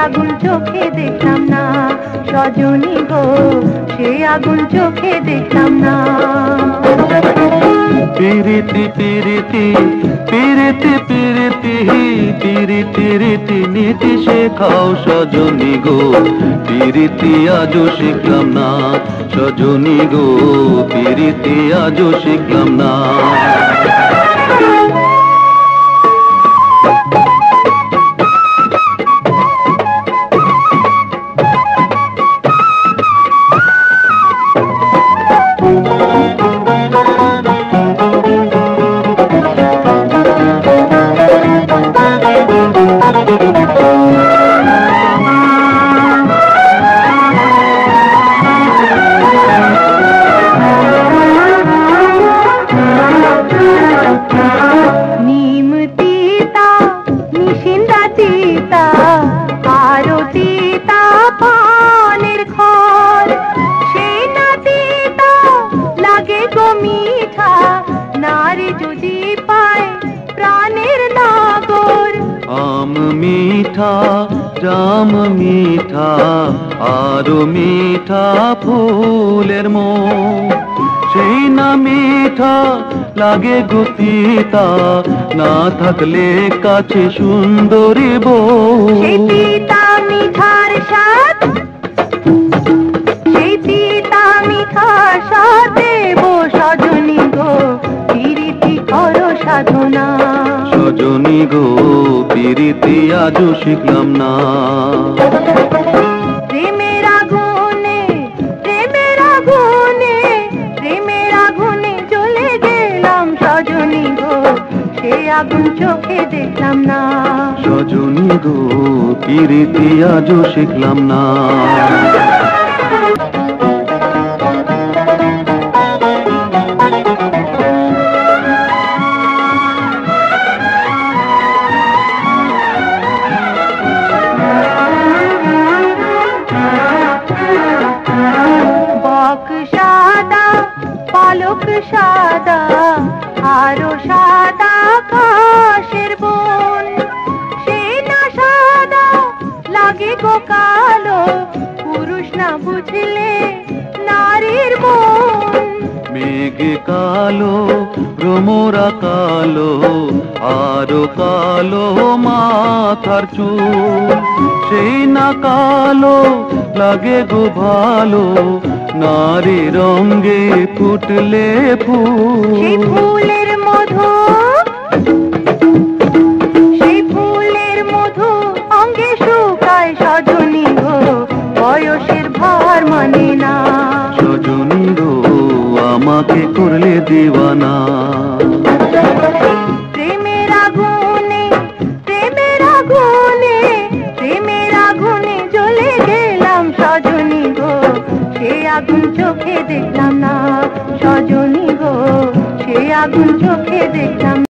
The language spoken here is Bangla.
আগুন চোখে দেখলাম না। সজনী গো সে আগুন চোখে দেখলাম না। পিরিতি পিরিতি পিরিতি পিরিতি পিরিতি রীতি নীতি শেখাও সজনী গো, পিরিতি আজও শিখলাম না। সজনী গো পিরিতি আজও শিখলাম না। मीठा जाम मीठा आरो मीठा फूलेर मोह, সেই না মিঠা লাগে গো তিতা, না থাকলে কাছে সুন্দরী বউ। সেই তিতা মিঠার স্বাদ, সেই তিতা মিঠার স্বাদ দেব সজনী গো, পিরিতি করো সাধনা। সজনী গো পিরিতি আজও শিখলাম না। প্রেমের আগুনে প্রেমের আগুনে প্রেমের আগুনে জ্বলে গেলাম সজনী গো, সে আগুন চোখে দেখলাম না। সজনী গো পিরিতি আজও শিখলাম না। পালক সাদা আরো সাদা আকাশের বন, সে না সাদা লাগে গো কালো, পুরুষ না বুঝলে নারীর মন। মেঘে কালো ভ্রমরা কালো আরো কালো মাথার চুল, সেই না কালো লাগে গো ভালো, নারী রঙে ফুটলে ফুল। সেই ফুলের মধু, সেই ফুলের মধু অঙ্গে শুকায় সজনী গো, বয়সের ভার মানে না। সজনী গো আমাকে করলে দিওয়ানা। প্রেমের আগুনে প্রেমের আগুনে প্রেমের আগুনে জ্বলে গেলাম সজনী গো, সে আগুন চোখে দেখলাম না। সজনী গো সে আগুন চোখে দেখলাম